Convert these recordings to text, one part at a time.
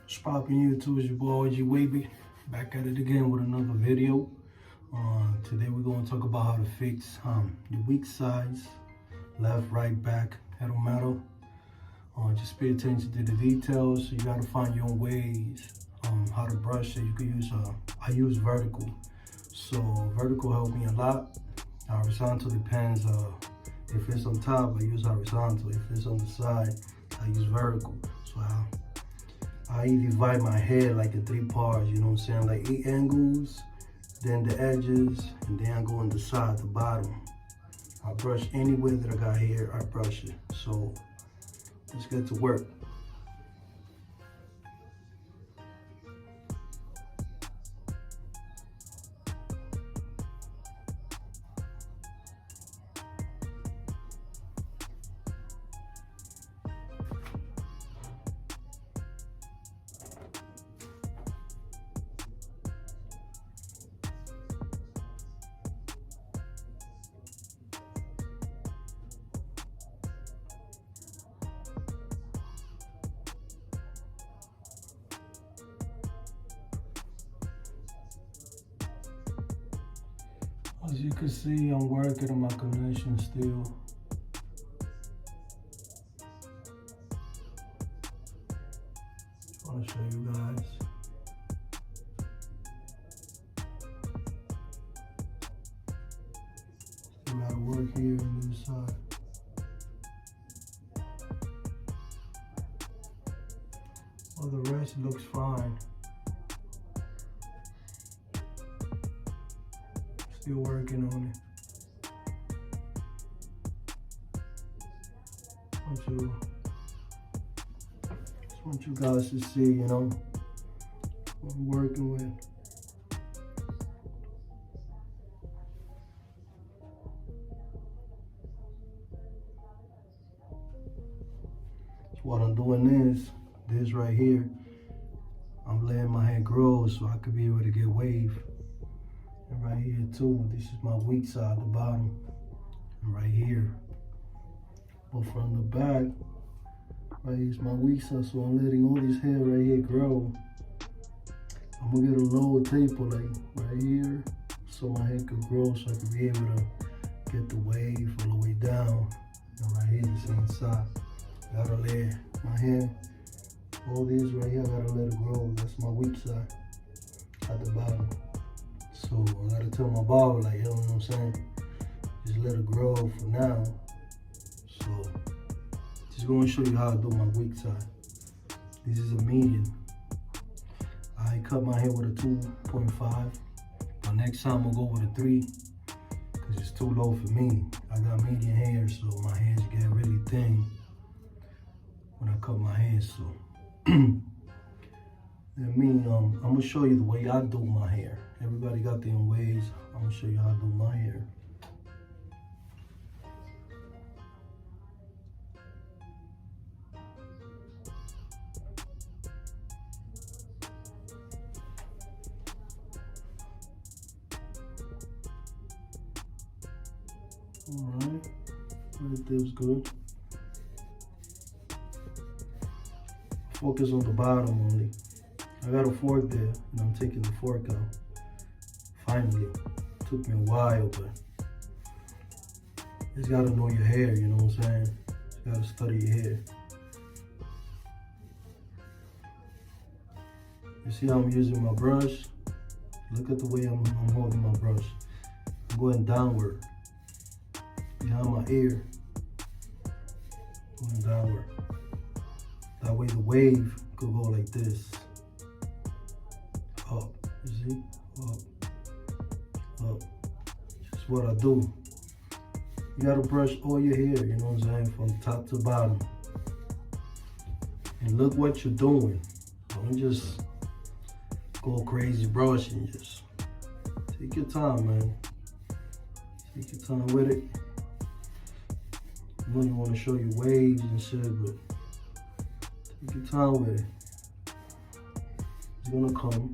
What's poppin' YouTube? It's your boy OG Wavy, back at it again with another video. Today we're going to talk about how to fix your weak sides, left, right, back, head or metal. Just pay attention to the details. You got to find your own ways how to brush it. You can use I use vertical, so vertical helped me a lot. Horizontal depends. If it's on top, I use horizontal. If it's on the side, I use vertical. So I divide my hair like in 3 parts, you know what I'm saying? Like 8 angles, then the edges, and then I go on the side, the bottom. I brush anywhere that I got hair, I brush it. So let's get to work. As you can see, I'm working on my connection still. Just want to show you guys. Still gotta work here on this side. Well, the rest looks fine. Still working on it. Just want you guys to see, you know, what I'm working with. So what I'm doing is, this right here, I'm letting my hair grow so I could be able to get wave. And right here too, this is my weak side, the bottom, and right here. But from the back, right here's my weak side, so I'm letting all this hair right here grow. I'm gonna get a lower taper like right here, so my hair could grow, so I could be able to get the wave all the way down. And right here, the same side. Gotta let my hair, all these right here, I gotta let it grow. That's my weak side at the bottom. So I gotta tell my barber, like, you know what I'm saying? Just let it grow for now. So just gonna show you how I do my weak side. This is a medium. I cut my hair with a 2.5. But next time I'll go with a 3, because it's too low for me. I got medium hair, so my hands get really thin when I cut my hair. So I'm gonna show you the way I do my hair. Everybody got their own ways. I'm gonna show you how to do my hair. Alright, right there was good. Focus on the bottom only. I got a fork there, and I'm taking the fork out. Finally, took me a while, but you just gotta know your hair, you know what I'm saying? You gotta study your hair. You see how I'm using my brush? Look at the way I'm holding my brush. I'm going downward, behind my ear, going downward. That way the wave could go like this. Up, you see? Up. Up. That's what I do. You gotta brush all your hair, you know what I'm saying, from top to bottom. And look what you're doing. Don't just go crazy brushing. Just take your time, man. Take your time with it. I know you want to show you waves and shit, but take your time with it. It's gonna come.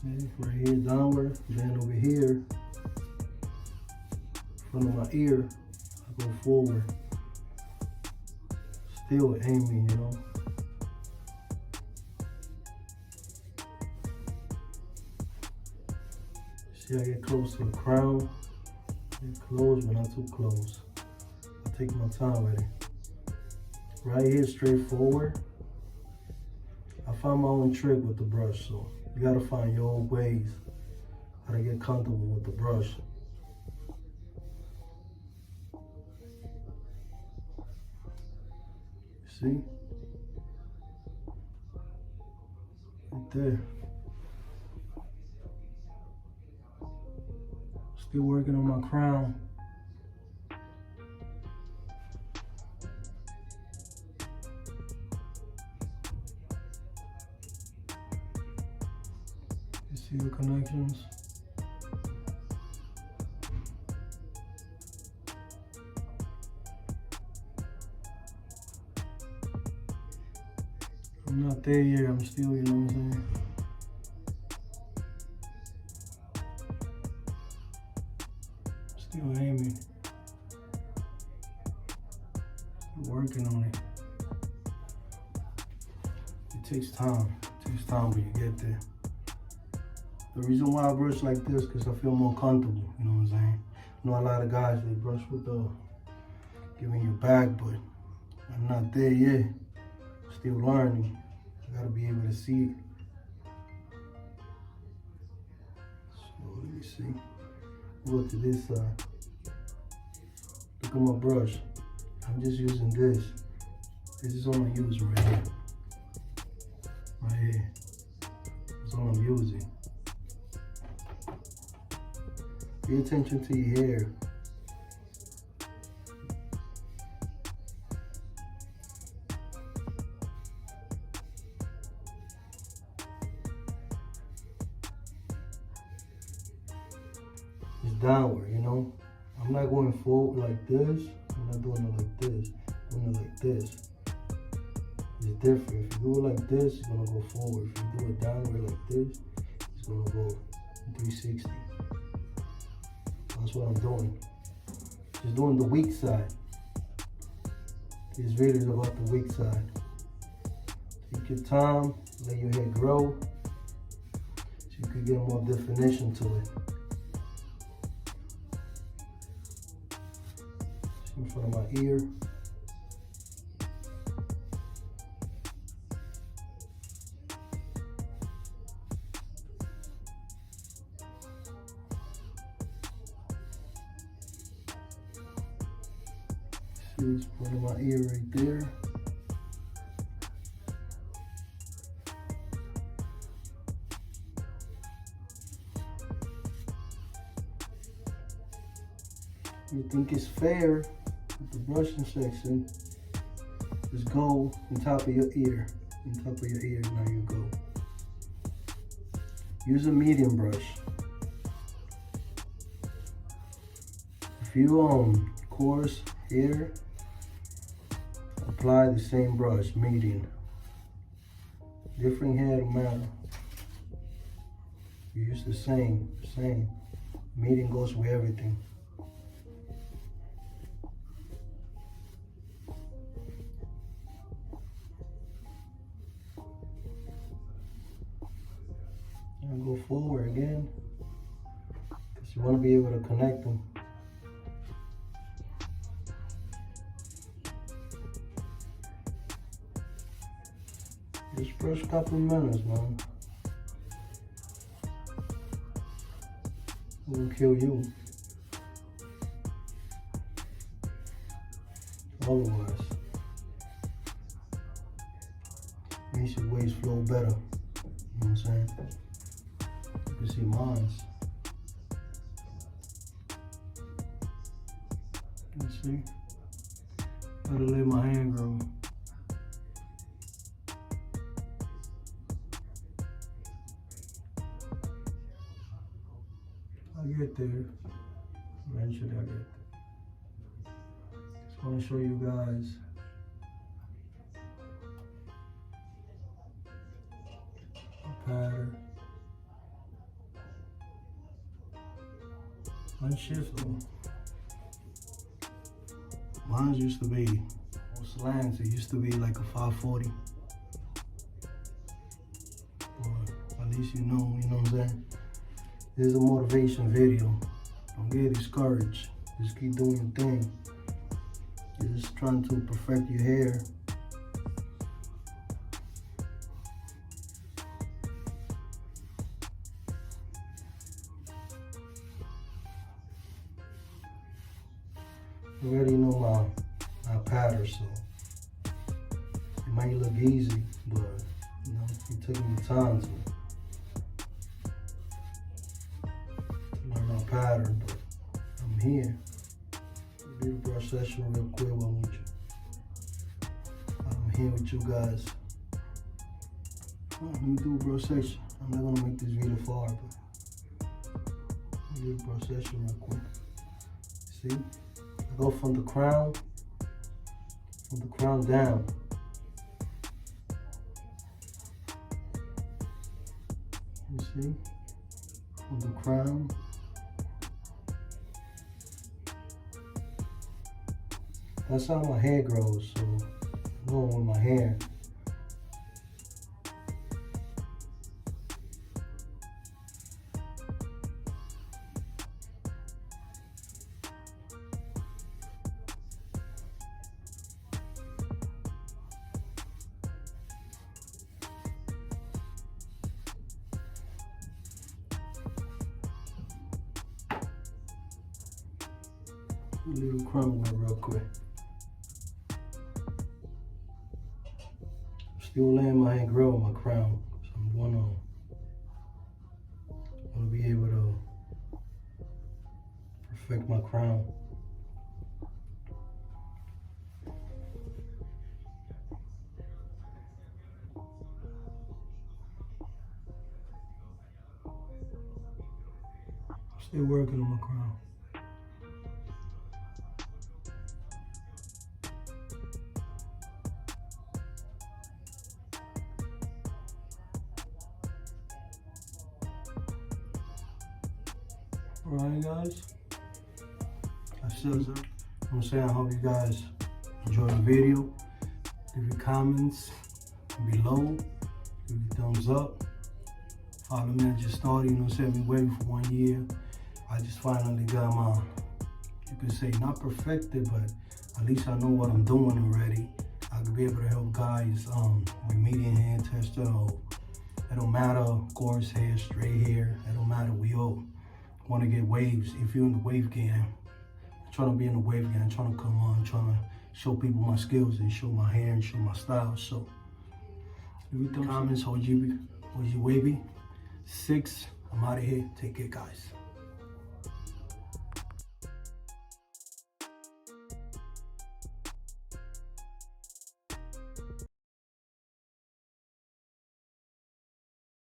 See, right here downward, then over here, in front of my ear, I go forward. Still aiming, you know. See, I get close to the crown. Get close, but not too close. I take my time with it. Right here, straightforward. I find my own trick with the brush, so you gotta find your own ways how to get comfortable with the brush. See? Right there. Still working on my crown. You see the connections? I'm not there yet, I'm still, you know what I'm saying? Still aiming. Still working on it. It takes time. It takes time when you get there. The reason why I brush like this, because I feel more comfortable, you know what I'm saying? I know a lot of guys, they brush with the giving you back, but I'm not there yet. Still learning. I gotta be able to see it. So let me see. Go to this side. Look at my brush. I'm just using this. This is all I'm using right here. Right here. That's all I'm using. Pay attention to your hair. It's downward, you know? I'm not going forward like this. I'm not doing it like this. I'm doing it like this. It's different. If you do it like this, it's gonna go forward. If you do it downward like this, it's gonna go 360. That's what I'm doing. Just doing the weak side. This video is about the weak side. Take your time, let your hair grow, so you can get more definition to it. In front of my ear. See this front of my ear right there. You think it's fair? The brushing section, just go on top of your ear. On top of your ear, now you go. Use a medium brush. If you coarse hair, apply the same brush, medium. Different hair don't matter. You use the same. Medium goes with everything. And go forward again, because you want to be able to connect them. Just brush a couple of minutes, man. It will kill you. Otherwise, makes your waves flow better. You know what I'm saying? You can see mine. You see? Gotta let my hand grow. I'll get there. Eventually I'll get there. Just want to show you guys a pattern. Unshift them. Mine used to be, on Salon, it used to be like a 540. But at least you know what I'm saying? This is a motivation video. Don't get discouraged. Just keep doing your thing. You're just trying to perfect your hair. You already know my pattern, so it might look easy, but you know, it took me time to learn my pattern. But I'm here. Do the brush session real quick while I'm with you. I'm here with you guys. Let me do a brush section. I'm not gonna make this video far, but let me do a brush session real quick. See? I go from the crown down. You see? From the crown. That's how my hair grows, so I'm going with my hair. A little crumble real quick. Still letting my hair grow in my crown, so I'm gonna be able to perfect my crown. Still working on my crown. Alright guys, that's it. I'm saying I hope you guys enjoy the video. Leave your comments below, give me a thumbs up. Follow me, I just started, you know what I'm saying, we waiting for 1 year. I just finally got my, you could say not perfected, but at least I know what I'm doing already. I could be able to help guys with medium hair, texture. It don't matter, coarse hair, straight hair, it don't matter, we all want to get waves. If you're in the wave game, I'm trying to be in the wave game, I'm trying to come on, trying to show people my skills and show my hair and show my style. So leave the comments, hold you wavy. 6, I'm out of here. Take care, guys.